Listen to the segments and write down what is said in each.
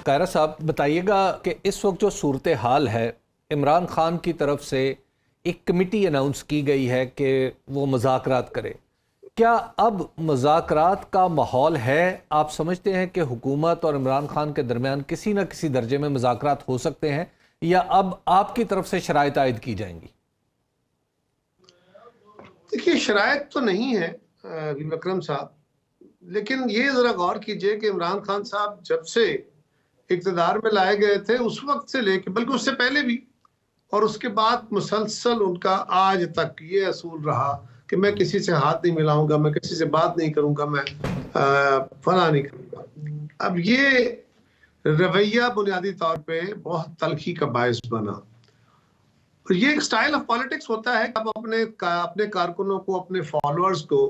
कायरा साहब बताइएगा कि इस वक्त जो सूरत हाल है, इमरान खान की तरफ से एक कमेटी अनाउंस की गई है कि वो मुज़ाकरात करे। क्या अब मुज़ाकरात का माहौल है? आप समझते हैं कि हुकूमत और इमरान खान के दरमियान किसी न किसी दर्जे में मुज़ाकरात हो सकते हैं, या अब आपकी तरफ से शराइत आयद की जाएंगी? देखिए, शराइत तो नहीं है विक्रम साहब, लेकिन ये जरा गौर कीजिए कि इमरान खान साहब जब से इक़्तिदार में लाए गए थे उस वक्त से लेकर, बल्कि उससे पहले भी और उसके बाद मुसलसल उनका आज तक ये असूल रहा कि मैं किसी से हाथ नहीं मिलाऊंगा, मैं किसी से बात नहीं करूंगा, मैं फला नहीं करूंगा। अब ये रवैया बुनियादी तौर पे बहुत तलखी का बायस बना। ये एक स्टाइल ऑफ पॉलिटिक्स होता है कि आप अपने कारकुनों को, अपने फॉलोअर्स को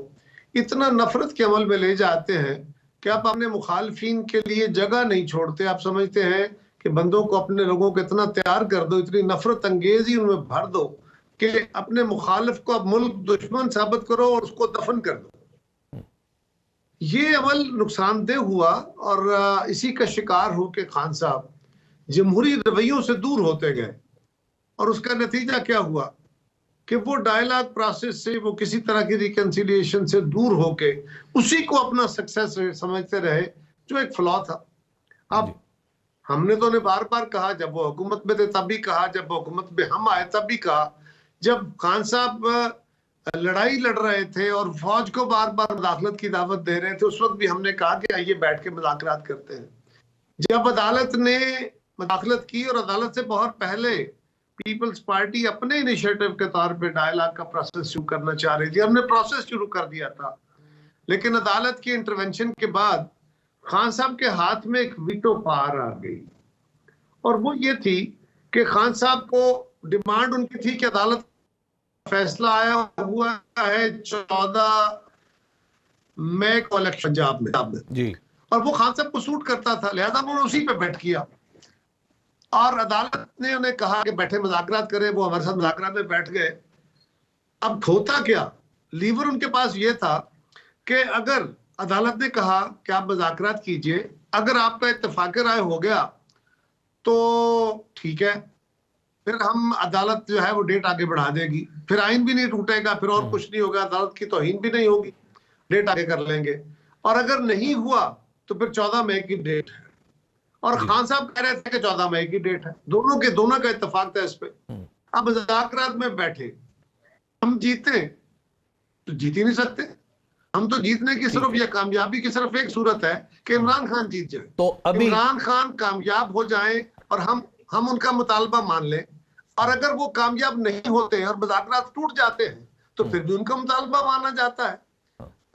इतना नफरत के अमल में ले जाते हैं कि आप अपने मुखालफिन के लिए जगह नहीं छोड़ते। आप समझते हैं कि बंदों को, अपने लोगों को इतना तैयार कर दो, इतनी नफरत अंगेजी उनमें भर दो कि अपने मुखालिफ को अब मुल्क दुश्मन साबित करो और उसको दफन कर दो। ये अमल नुकसानदेह हुआ और इसी का शिकार हो के खान साहब जमहूरी रवैयों से दूर होते गए। और उसका नतीजा क्या हुआ कि वो डायलॉग प्रोसेस से, वो किसी तरह की रिकंसिलिएशन से दूर होके उसी को अपना सक्सेस समझते रहे, जो एक फ्लॉ था। अब हमने तो उन्हें बार बार कहा, जब वो हुकूमत में थे तब भी कहा, जब वो हुकूमत में हम आए तब भी कहा, जब खान साहब लड़ाई लड़ रहे थे और फौज को बार बार मुदाखलत की दावत दे रहे थे, उस वक्त भी हमने कहा कि आइए बैठ के मुज़ाकरात करते हैं। जब अदालत ने मुदाखलत की और अदालत से बहुत पहले पीपल्स पार्टी अपने इनिशिएटिव के तौर पे डायलॉग का प्रोसेस शुरू करना चाह रही थी, हमने प्रोसेस शुरू कर दिया था, लेकिन अदालत की इंटरवेंशन के बाद खान साहब के हाथ में एक वीटो पावर आ गई। और वो ये थी कि खान साहब को डिमांड उनकी थी कि अदालत फैसला आया हुआ है 14 मई को इलेक्शन पंजाब में जी, और वो खान साहब को सूट करता था, लिहाजा उन्होंने उसी पे बैठ किया। और अदालत ने उन्हें कहा कि बैठे मुज़ाकरात करें, वो हमारे साथ मुज़ाकरात में बैठ गए। अब होता क्या, लीवर उनके पास ये था कि अगर अदालत ने कहा कि आप मुज़ाकरात कीजिए, अगर आपका इत्तेफाक राय हो गया तो ठीक है, फिर हम अदालत जो है वो डेट आगे बढ़ा देगी, फिर आइन भी नहीं टूटेगा, फिर और कुछ नहीं होगा, अदालत की तौहीन भी नहीं होगी, डेट आगे कर लेंगे। और अगर नहीं हुआ तो फिर 14 मई की डेट है। और खान साहब कह रहे थे कि 14 मई की डेट है, दोनों का इत्तेफाक था इस पे। अब मुज़ाकरात में बैठे, हम जीते तो जीत ही नहीं सकते, हम तो जीतने की सिर्फ या कामयाबी की सिर्फ एक सूरत है कि इमरान खान जीत जाए, तो अभी इमरान खान कामयाब हो जाए और हम उनका मुतालबा मान लें। और अगर वो कामयाब नहीं होते और मुज़ाकरात टूट जाते हैं तो फिर भी उनका मुतालबा माना जाता है।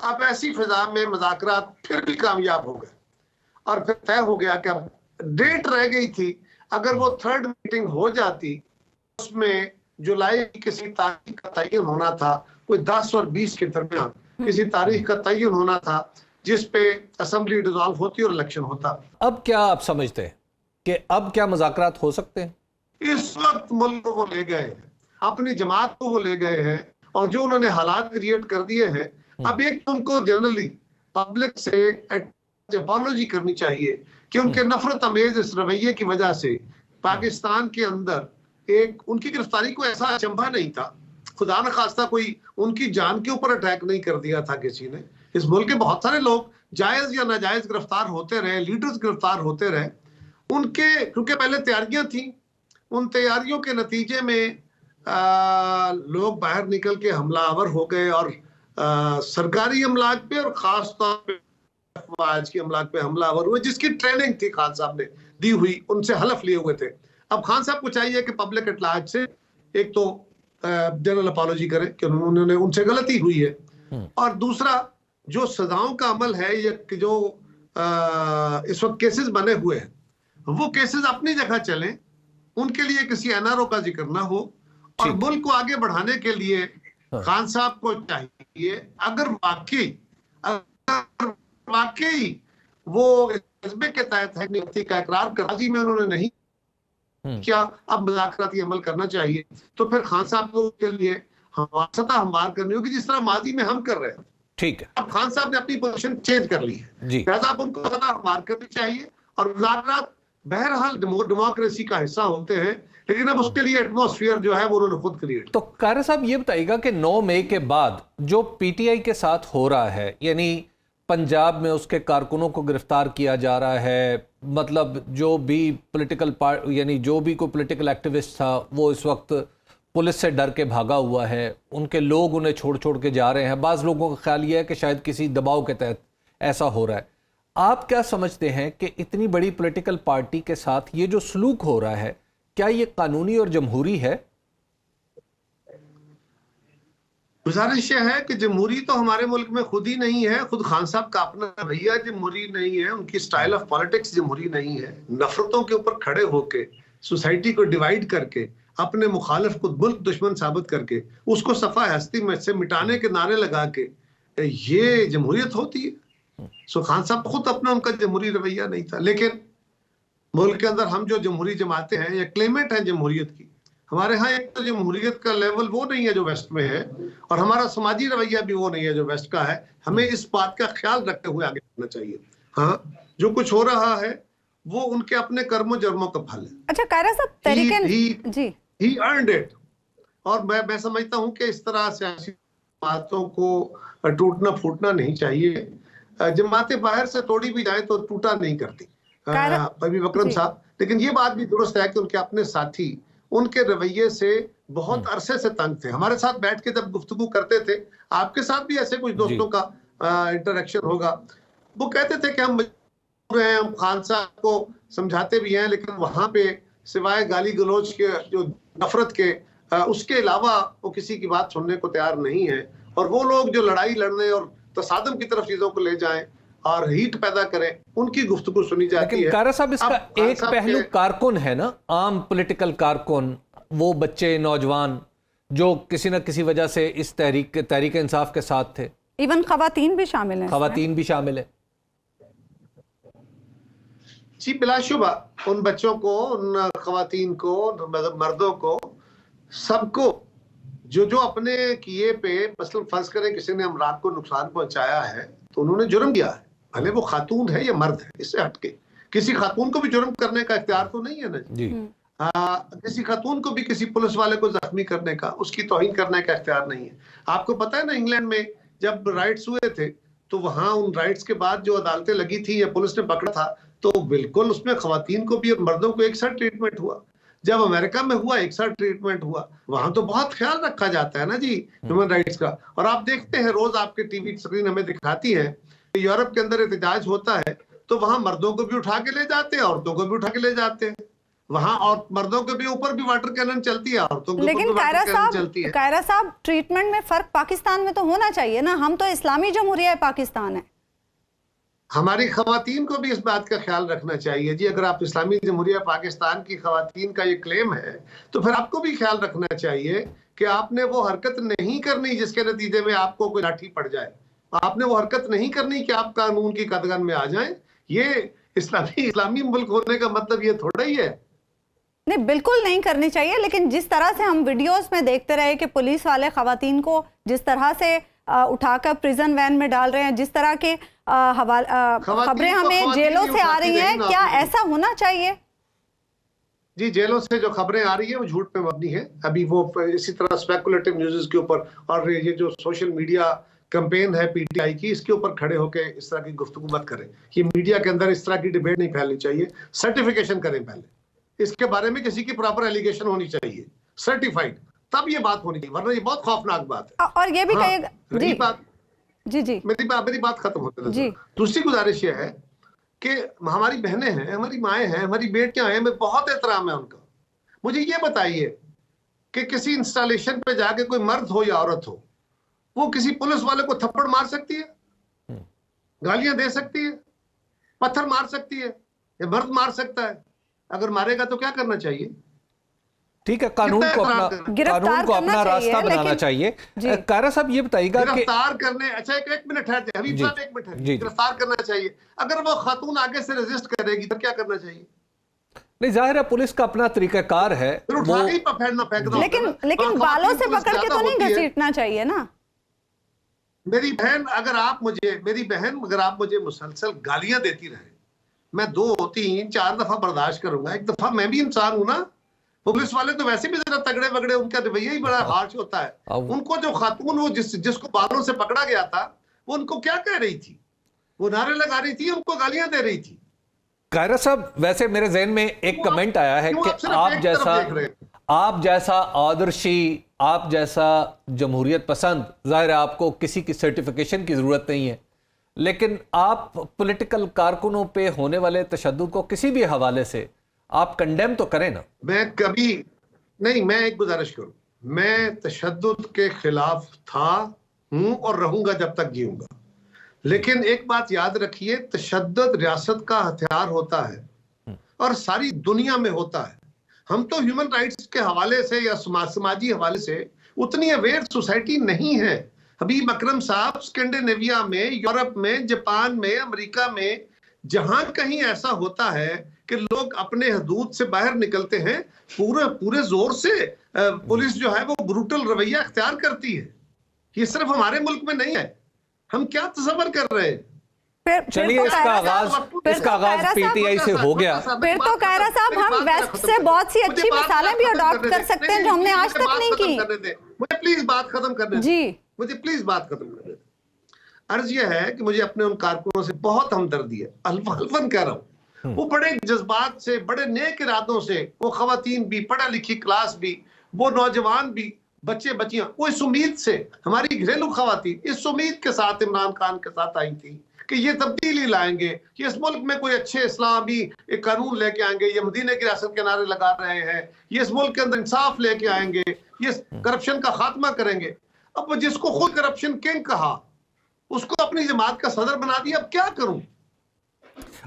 अब ऐसी फिजा में मुज़ाकरात फिर भी कामयाब हो गए और फिर तय हो गया कि डेट रह गई थी। अगर वो थर्ड मीटिंग हो जाती, उसमें जुलाई की किसी तारीख का तयन होना था, कोई 10 और 20 के दरमियान किसी तारीख का तयन होना था जिस पे असेंबली डिसॉल्व होती और इलेक्शन होता। अब क्या आप समझते हैं कि अब क्या मुज़ाकरात हो सकते हैं? इस वक्त मुल्क को वो ले गए हैं, अपनी जमात को वो ले गए हैं, और जो उन्होंने हालात क्रिएट कर दिए हैं, अब एक उनको जनरली पब्लिक से अपॉलॉजी करनी चाहिए कि उनके नफरत अमेज इस रवैये की वजह से पाकिस्तान के अंदर एक उनकी गिरफ्तारी को ऐसा अचंभा नहीं था, खुदा न खास्ता कोई उनकी जान के ऊपर अटैक नहीं कर दिया था किसी ने। इस मुल्क के बहुत सारे लोग जायज या नाजायज गिरफ्तार होते रहे, लीडर्स गिरफ्तार होते रहे, उनके क्योंकि पहले तैयारियां थी, उन तैयारियों के नतीजे में लोग बाहर निकल के हमलावर हो गए और सरकारी अमलाक पे और खास तौर पे आज की अमलाक पे हमलावर हुए, जिसकी ट्रेनिंग थी खान साहब ने दी हुई, उनसे हलफ लिए हुए थे। अब खान साहब को चाहिए कि पब्लिक एट लार्ज से एक तो जनरल अपॉलॉजी करें कि उन्होंने उनसे गलती हुई है, और दूसरा जो सजाओं का अमल है या जो इस वक्त केसेस बने हुए हैं, वो केसेस अपनी जगह चलें, उनके लिए किसी एनआरओ का जिक्र ना हो, और मुल्क को आगे बढ़ाने के लिए खान साहब को चाहिए, अगर वाकई वो जज्बे के तहत है नियुक्ति का इकरार कराची में उन्होंने नहीं क्या, अब मुज़ाकराती अमल करना चाहिए, तो फिर खान साहब को के लिए सतह हमवार करनी होगी, जिस तरह माजी में हम कर रहे हैं। ठीक है, अब खान साहब ने अपनी पोजीशन चेंज कर ली है, लिहाजा अब उनको सतह हमवार करनी चाहिए और मुज़ाकरात बहरहाल डेमोक्रेसी का हिस्सा होते हैं, लेकिन अब उसके लिए एटमॉस्फेयर जो है वो उन्होंने खुद क्रिएट। तो कार साहब ये बताइएगा कि 9 मई के बाद जो पीटीआई के साथ हो रहा है, यानी पंजाब में उसके कारकुनों को गिरफ्तार किया जा रहा है, मतलब जो भी पॉलिटिकल यानी जो भी कोई पॉलिटिकल एक्टिविस्ट था वो इस वक्त पुलिस से डर के भागा हुआ है, उनके लोग उन्हें छोड़ छोड़ के जा रहे हैं। बाज़ लोगों का ख्याल ये है कि शायद किसी दबाव के तहत ऐसा हो रहा है। आप क्या समझते हैं कि इतनी बड़ी पॉलिटिकल पार्टी के साथ ये जो सलूक हो रहा है, क्या ये कानूनी और जमहूरी है? गुजारिश यह है कि जमहूरी तो हमारे मुल्क में खुद ही नहीं है, खुद खान साहब का अपना रवैया जमहूरी नहीं है, उनकी स्टाइल ऑफ पॉलिटिक्स जमहूरी नहीं है। नफरतों के ऊपर खड़े होके, सोसाइटी को डिवाइड करके, अपने मुखालिफ को मुल्क दुश्मन साबित करके, उसको सफा हस्ती में से मिटाने के नारे लगा के, ये जमहूरियत होती है? सो खान साहब खुद अपना उनका जमहूरी रवैया नहीं था। लेकिन मुल्क के अंदर हम जो जमहूरी जमाते हैं या क्लेमेंट हैं जमहूरियत की, हमारे यहाँ एक तो जमहूरियत का लेवल वो नहीं है जो वेस्ट में है, और हमारा समाजी रवैया भी वो नहीं है जो वेस्ट का है। हमें इस बात का ख्याल रखते हुए आगे बढ़ना चाहिए। हाँ, जो कुछ हो रहा है वो उनके अपने कर्मों जर्मों का फल है। अच्छा कायरा साहब, तरीके ही अर्नड इट। और मैं समझता हूँ कि इस तरह सियासी बातों को टूटना फूटना नहीं चाहिए। जमातें बाहर से तोड़ी भी जाए तो टूटा नहीं करती अभी विक्रम साहब। लेकिन ये बात भी दुरुस्त है कि उनके अपने साथी उनके रवैये से बहुत अरसे से तंग थे। हमारे साथ बैठ के जब गुफ्तगू करते थे, आपके साथ भी ऐसे कुछ दोस्तों का इंटरेक्शन होगा, वो कहते थे कि हम खान साहब को समझाते भी हैं, लेकिन वहां पे सिवाय गाली गलौज के, जो नफरत के, उसके अलावा वो किसी की बात सुनने को तैयार नहीं है। और वो लोग जो लड़ाई लड़ने और तसादम की तरफ चीजों को ले जाएं और हीट पैदा करें, उनकी गुफ्तगू सुनी जाती है। लेकिन कारा साहब, इसका एक पहलू कारकुन है ना, आम पॉलिटिकल कारकुन, वो बच्चे नौजवान जो किसी न किसी वजह से इस तहरीक इंसाफ के साथ थे। इवन खवातीन भी शामिल हैं। खवातीन भी शामिल है जी, बिलाशुबा उन बच्चों को, उन खवातीन को, मर्दों को, सबको जो जो अपने किए पे, मसलन फर्ज करें किसी ने इमरान को नुकसान पहुंचाया है तो उन्होंने जुर्म किया है, भले वो खातून है या मर्द है, इससे हटके किसी खातून को भी जुर्म करने का इख्तियार तो नहीं है ना जी। किसी खातून को भी किसी पुलिस वाले को जख्मी करने का, उसकी तौहीन करने का इख्तियार नहीं है। आपको पता है ना, इंग्लैंड में जब राइट्स हुए थे तो वहां उन राइट्स के बाद जो अदालतें लगी थी या पुलिस ने पकड़ा था, तो बिल्कुल उसमें खवातीन को भी और मर्दों को एक साथ ट्रीटमेंट हुआ। जब अमेरिका में हुआ एक साथ ट्रीटमेंट हुआ। वहां तो बहुत ख्याल रखा जाता है ना जी ह्यूमन राइट्स का। और आप देखते हैं रोज आपके टीवी स्क्रीन हमें दिखाती है कि यूरोप के अंदर एहतजाज होता है तो वहां मर्दों को भी उठा के ले जाते हैं, औरतों को भी उठा के ले जाते हैं वहां, और मर्दों के भी ऊपर भी वाटर कैनन चलती है, औरतों के ऊपर भी वाटर कैनन चलती है। कायरा साहब, ट्रीटमेंट में फर्क पाकिस्तान में तो होना चाहिए ना, हम तो इस्लामी जमहूरिया पाकिस्तान है। हमारी खवातीन को भी इस बात का ख्याल रखना चाहिए जी। अगर आप इस्लामी जमहूरिया पाकिस्तान की खवातीन का ये क्लेम है तो फिर आपको भी ख्याल रखना चाहिए कि आपने वो हरकत नहीं करनी जिसके नतीजे में आपको कोई लाठी पड़ जाए। आपने वो हरकत नहीं करनी कि आप कानून की कदगन में आ जाएं। ये इस्लामी मुल्क होने का मतलब ये थोड़ा ही है। नहीं, बिल्कुल नहीं करनी चाहिए। लेकिन जिस तरह से हम वीडियोस में देखते रहे कि पुलिस वाले खवातीन को जिस तरह से उठाकर प्रिजन वैन में डाल रहे हैं, जिस तरह के खबरें हमें जेलों से आ रही हैं, क्या ऐसा होना चाहिए? जी, जेलों से जो खबरें आ रही है वो झूठ पे मबनी है। अभी वो इसी तरह स्पेकुलेटिव न्यूज़ के ऊपर, और ये जो सोशल मीडिया कैंपेन है पीटीआई की, इसके ऊपर खड़े होकर इस तरह की गुफ्तगू मत करें। ये मीडिया के अंदर इस तरह की डिबेट नहीं फैलनी चाहिए। सर्टिफिकेशन करें पहले, इसके बारे में किसी की प्रॉपर एलिगेशन होनी चाहिए, सर्टिफाइड, तब ये बात होनी चाहिए, वरना ये बहुत खौफनाक बात है। और ये भी कहेगा जी बात जी मेरी बात खत्म होते जी। दूसरी गुजारिश ये है कि हमारी बहनें हैं, हमारी माएँ हैं, हमारी बेटियां हैं, मैं बहुत एहतराम है उनका। मुझे ये बताइए कि किसी इंस्टॉलेशन पे जाके कोई मर्द हो या औरत हो, वो किसी पुलिस वाले को थप्पड़ मार सकती है, गालियां दे सकती है, पत्थर मार सकती है, या मर्द मार सकता है? अगर मारेगा तो क्या करना चाहिए? ठीक है, कानून को अपना रास्ता बनाना चाहिए। कारा साहब ये बताइएगा, गिरफ्तार करने, अच्छा एक मिनट है हबीब साहब, एक मिनट है, गिरफ्तार करना चाहिए। अगर वो खातून आगे से रेजिस्ट करेगी तो क्या करना चाहिए? नहीं, जाहिर है पुलिस का अपना तरीकाकार है, लेकिन बालों से पकड़ के तो नहीं घसीटना चाहिए ना। मेरी बहन अगर आप मुझे मुसलसल गालियां देती रहे मैं 2 3 4 दफा बर्दाश्त करूंगा, एक दफा मैं भी इंसान हूं ना। पुलिस वाले तो वैसे भी जरा तगड़े बगड़े, उनका रवैया ही बड़ा हार्श होता है। उनको जो खातून वो जिसको बालों से पकड़ा गया था, वो उनको क्या कह रही थी? वो नारे लगा रही थी, उनको गालियां दे रही थी। कायरा साहब, वैसे मेरे जहन में एक कमेंट आया है कि आप जैसा आदर्शी, आप जैसा जमहूरियत पसंद, जाहिर है आपको किसी की सर्टिफिकेशन की जरूरत नहीं है, लेकिन आप पॉलिटिकल कारकुनों पे होने वाले तशद्दुद को किसी भी हवाले से आप कंडेम तो करें ना। मैं कभी नहीं, मैं एक गुजारिश करूं, मैं तशद्दुद के खिलाफ था, हूं और रहूंगा जब तक जीऊंगा। लेकिन एक बात याद रखिए, तशद्दुद रियासत का हथियार होता है और सारी दुनिया में होता है। हम तो ह्यूमन राइट्स के हवाले से या समाजी हवाले से उतनी अवेयर सोसाइटी नहीं है। हबीब अकरम साहब स्कैंडिनेविया में, यूरोप में, जापान में, अमेरिका में जहां कहीं ऐसा होता है कि लोग अपने हदूद से बाहर निकलते हैं, पूरे जोर से पुलिस जो है वो ब्रूटल रवैया अख्तियार करती है। ये सिर्फ हमारे मुल्क में नहीं है। हम क्या तस्वर कर रहे हैं? चलिए, इसका आगाज पीटीआई से हो गया। फिर तो कायरा साहब, हम वेस्ट से बहुत सी अच्छी मिसालें भी अडॉप्ट कर सकते हैं जो हमने आज तक नहीं की। मुझे प्लीज बात खत्म करने जी, मुझे प्लीज बात खत्म करने दें। अर्ज यह है कि मुझे अपने उन कारकुनों से बहुत हमदर्दी है, हल्फन कह रहा हूँ। वो बड़े जज्बात से, बड़े नेक इरादों से, वो खवातीन भी, पढ़ा लिखी क्लास भी, वो नौजवान भी, बच्चे बच्चियां, वो इस उम्मीद से, हमारी घरेलू खवातीन इस उम्मीद के साथ इमरान खान के साथ आई थी कि ये तब्दीली लाएंगे, कि इस मुल्क में कोई अच्छे इस्लामी एक कानून लेके आएंगे, ये मदीने की रियासत के नारे लगा रहे हैं, ये इस मुल्क के अंदर इंसाफ लेके आएंगे, ये करप्शन का खात्मा करेंगे। अब वो जिसको खुद करप्शन किंग कहा, उसको अपनी जमात का सदर बना दिया। अब क्या करूं?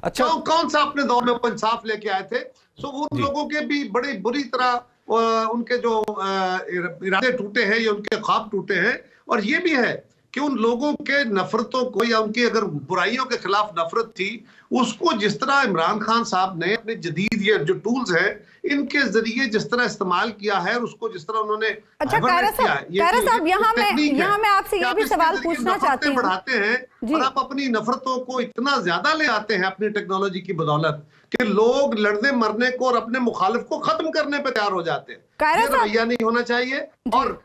अच्छा, कौन सा अपने दौर में वो इंसाफ लेके आए थे? सो उन लोगों के भी बड़ी बुरी तरह उनके जो इरादे टूटे हैं या उनके ख्वाब टूटे हैं। और ये भी है कि उन लोगों के नफरतों को या उनकी अगर बुराइयों के खिलाफ नफरत थी, उसको जिस तरह इमरान खान साहब ने अपने जदीद ये जो टूल्स हैं इनके जरिए जिस तरह इस्तेमाल किया है, उसको जिस तरह उन्होंने अच्छा कायरा साहब, यहाँ मैं आपसे ये भी सवाल पूछना चाहती हूँ। बढ़ाते हैं और आप अपनी नफरतों को इतना ज्यादा ले आते हैं अपनी टेक्नोलॉजी की बदौलत कि लोग लड़ने मरने को और अपने मुखालिफ को खत्म करने पे तैयार हो जाते हैं। ये रवैया नहीं होना चाहिए। और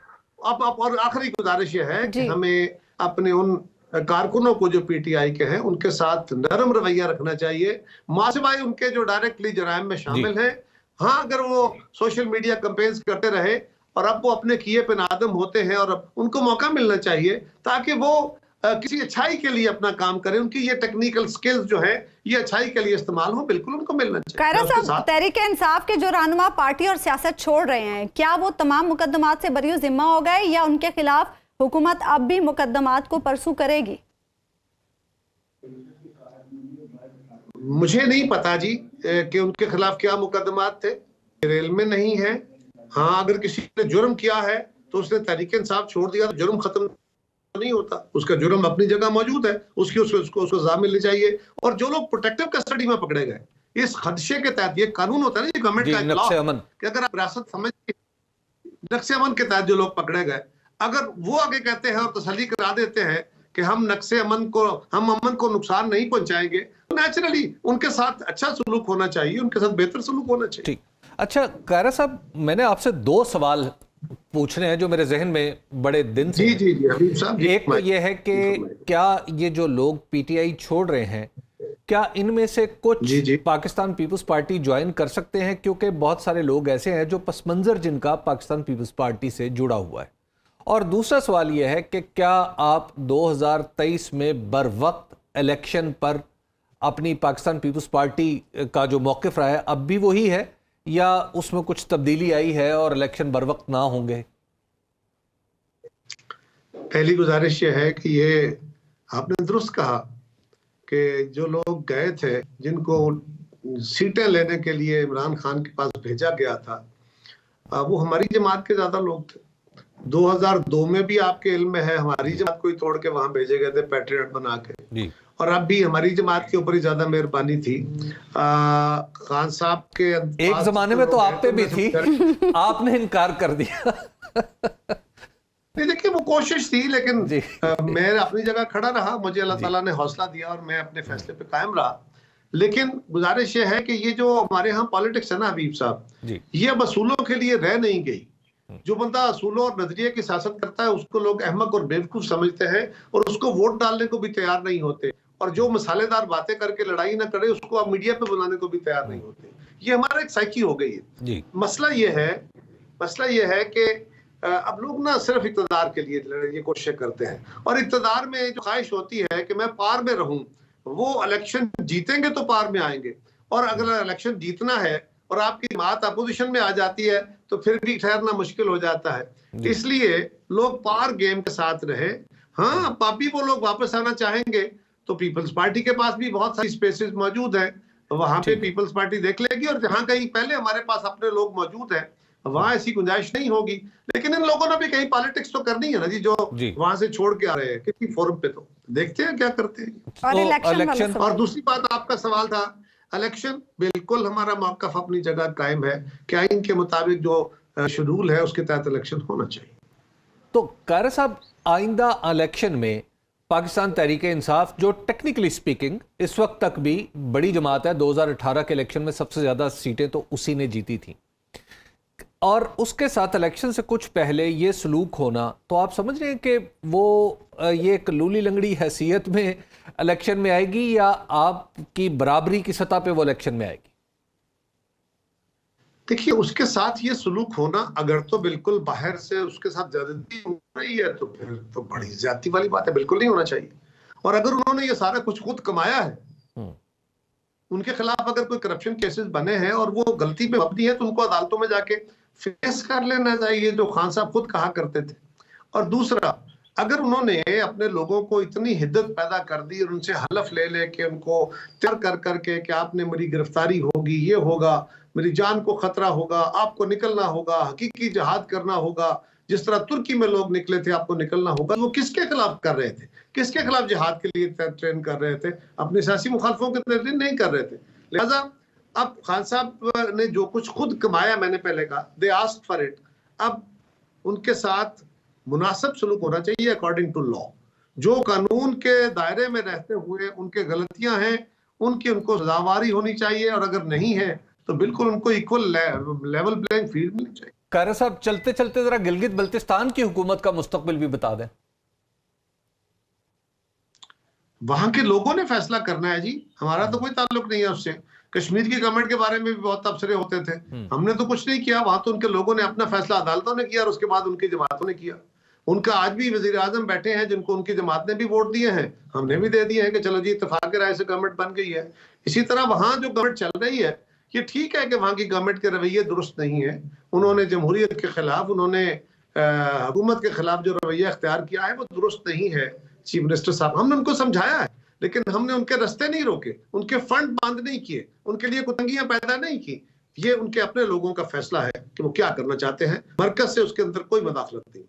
अब आखिरी गुजारिश ये है कि हमें अपने उन कारकुनों को जो पीटीआई के हैं उनके साथ नरम रवैया रखना चाहिए, मासिवाई उनके जो डायरेक्टली जराइम में शामिल हैं। हाँ, अगर वो सोशल मीडिया कैंपेन्स करते रहे और अब वो अपने किए पे नादम होते हैं और अब उनको मौका मिलना चाहिए ताकि वो किसी अच्छाई के लिए अपना काम करें। उनकी ये टेक्निकल स्किल्स जो है ये अच्छाई के लिए इस्तेमाल हो, बिल्कुल उनको मिलना चाहिए। कायरा साहब, तहरीक इंसाफ के जो रहनुमा पार्टी और सियासत छोड़ रहे हैं, क्या वो तमाम मुकदमात से बरी जिम्मा हो गए या उनके खिलाफ हुकूमत अब भी मुकदमात को परसू करेगी? मुझे नहीं पता जी कि उनके खिलाफ क्या मुकदमात थे, रेल में नहीं है। हाँ, अगर किसी ने जुर्म किया है तो उसने तहरीक इंसाफ छोड़ दिया तो जुर्म खत्म नहीं होता, उसका जुर्म अपनी जगह मौजूद है, उसको सजा मिलनी चाहिए। और जो लोग प्रोटेक्टिव कस्टडी में पकड़े गए, इस खदशे के तहत, ये कानून होता है ना, ये गवर्नमेंट का लॉ कि अगर आप विरासत समझ के नक्शे अमन के तहत जो लोग पकड़े गए, अगर वो आगे कहते हैं और तसल्ली करा देते हैं कि हम अमन को नुकसान नहीं पहुंचाएंगे, तो नेचुरली उनके साथ अच्छा सलूक होना चाहिए, उनके साथ बेहतर सलूक होना चाहिए। ठीक। अच्छा कायरा साहब, मैंने आपसे 2 सवाल पूछने हैं जो मेरे जहन में बड़े दिन से। जी हबीब साहब, एक तो ये है कि क्या ये जो लोग पीटीआई छोड़ रहे हैं, क्या इनमें से कुछ पाकिस्तान पीपल्स पार्टी ज्वाइन कर सकते हैं? क्योंकि बहुत सारे लोग ऐसे हैं जो पस मंजर जिनका पाकिस्तान पीपल्स पार्टी से जुड़ा हुआ है। और दूसरा सवाल यह है कि क्या आप 2023 में बर वक्त इलेक्शन पर अपनी पाकिस्तान पीपल्स पार्टी का जो मौक़िफ़ रहा है अब भी वही है या उसमें कुछ तब्दीली आई है और इलेक्शन बर वक्त ना होंगे? पहली गुजारिश ये है कि ये आपने दुरुस्त कहा कि जो लोग गए थे, जिनको सीटें लेने के लिए इमरान खान के पास भेजा गया था, वो हमारी जमात के ज्यादा लोग थे। 2002 में भी आपके इल्म में है हमारी जमात को ही तोड़ के वहां भेजे गए थे पैट्रियट बना के, और अब भी हमारी जमात के ऊपर ही ज्यादा मेहरबानी थी। खान साहब के एक जमाने में तो आप पे भी थी, आपने इनकार कर दिया। नहीं, देखिए वो कोशिश थी, लेकिन मैं अपनी जगह खड़ा रहा, मुझे अल्लाह ताला ने हौसला दिया और मैं अपने फैसले पे कायम रहा लेकिन गुजारिश ये है कि ये जो हमारे यहाँ पॉलिटिक्स है ना हबीब साहब, जी ये अब असूलों के लिए रह नहीं गई। जो बंदा असूलों और नजरिए की सियासत करता है उसको लोग अहमक और बेवकूफ समझते हैं और उसको वोट डालने को भी तैयार नहीं होते, और जो मसालेदार बातें करके लड़ाई ना करे उसको अब मीडिया पे बुलाने को भी तैयार नहीं होते। ये हमारा एक साइकी हो गई है। जी मसला ये है कि अब लोग ना सिर्फ इक़्तिदार के लिए ये कोशिश करते हैं, और इक़्तिदार में जो ख्वाहिश होती है कि मैं पार में रहूं, वो इलेक्शन जीतेंगे तो पार में आएंगे, और अगर इलेक्शन जीतना है और आपकी बात अपोजिशन में आ जाती है तो फिर भी ठहरना मुश्किल हो जाता है। इसलिए लोग पार गेम के साथ रहे। हाँ, पापी वो लोग वापस आना चाहेंगे तो पीपल्स पार्टी के पास भी बहुत सारी स्पेसेस मौजूद है, वहां पे पीपल्स पार्टी देख लेगी, और जहां कहीं पहले हमारे पास अपने लोग मौजूद हैं वहां ऐसी गुंजाइश नहीं होगी। लेकिन इन लोगों ने भी कहीं पॉलिटिक्स तो करनी है ना जी, जो वहां से छोड़ के आ रहे हैं किसी फोरम पे, तो देखते हैं क्या करते हैं। और इलेक्शन और दूसरी बात, आपका सवाल था इलेक्शन, बिल्कुल हमारा मौक़िफ़ अपनी जगह कायम है कि आइन के मुताबिक जो शेड्यूल है उसके तहत इलेक्शन होना चाहिए। तो कार साहब, आइंदा इलेक्शन में पाकिस्तान तहरीक इंसाफ, जो टेक्निकली स्पीकिंग इस वक्त तक भी बड़ी जमात है, 2018 के इलेक्शन में सबसे ज़्यादा सीटें तो उसी ने जीती थी, और उसके साथ इलेक्शन से कुछ पहले ये सलूक होना, तो आप समझ रहे हैं कि वो ये एक लूली लंगड़ी हैसियत में इलेक्शन में आएगी या आपकी बराबरी की सतह पे वो इलेक्शन में आएगी? देखिए, उसके साथ ये सलूक होना अगर तो बिल्कुल बाहर से उसके साथ ज्यादती हो रही है तो फिर तो बड़ी ज्यादती वाली बात है, बिल्कुल नहीं होना चाहिए। और अगर उन्होंने ये सारा कुछ खुद कमाया है, उनके खिलाफ अगर कोई करप्शन केसेस बने हैं और वो गलती में मबनी है तो उनको अदालतों में जाके फेस कर लेना चाहिए, जो खान साहब खुद कहा करते थे। और दूसरा, अगर उन्होंने अपने लोगों को इतनी हिद्दत पैदा कर दी और उनसे हलफ ले लेके उनको तैयार कर करके कि आपने मेरी गिरफ्तारी होगी, ये होगा, मेरी जान को खतरा होगा, आपको निकलना होगा, हकीकी जिहाद करना होगा, जिस तरह तुर्की में लोग निकले थे आपको निकलना होगा, वो किसके खिलाफ कर रहे थे? किसके खिलाफ जिहाद के लिए ट्रेन कर रहे थे? अपने सियासी मुखालफों के लिए नहीं कर रहे थे। लिहाजा अब खान साहब ने जो कुछ खुद कमाया, मैंने पहले कहा, दे आस्क्ड फॉर इट, अब उनके साथ मुनासिब सलूक होना चाहिए अकॉर्डिंग टू लॉ। जो कानून के दायरे में रहते हुए उनके गलतियां हैं उनकी उनको सजावारी होनी चाहिए, और अगर नहीं है तो बिल्कुल उनको इक्वल लेवल प्लेइंग फील्ड मिलनी चाहिए। कारा साहब, चलते चलते जरा गिलगित बल्तिस्तान की हुकूमत का मुस्तकबिल भी बता दें। वहां के लोगों ने फैसला करना है जी, हमारा तो कोई ताल्लुक नहीं है उससे। कश्मीर की गवर्नमेंट के बारे में भी बहुत तबसरे होते थे, हमने तो कुछ नहीं किया, वहां तो उनके लोगों ने अपना फैसला अदालतों ने किया और उसके बाद उनकी जमातों ने किया। उनका आज भी वजीर आजम बैठे हैं जिनको उनकी जमात ने भी वोट दिए हैं, हमने भी दे दिए हैं कि चलो जी इत्तेफाक राय से गवर्नमेंट बन गई है। इसी तरह वहां जो गवर्नमेंट चल रही है, ये ठीक है कि वहां की गवर्नमेंट के रवैये दुरुस्त नहीं है, उन्होंने जमहूरियत के खिलाफ, उन्होंने हुकूमत के खिलाफ जो रवैया अख्तियार किया है वो दुरुस्त नहीं है। चीफ मिनिस्टर साहब, हमने उनको समझाया है, लेकिन हमने उनके रास्ते नहीं रोके, उनके फंड बंद नहीं किए, उनके लिए कुतंगियां पैदा नहीं की। ये उनके अपने लोगों का फैसला है कि वो क्या करना चाहते हैं, मरकज से उसके अंदर कोई मुदाखलत नहीं।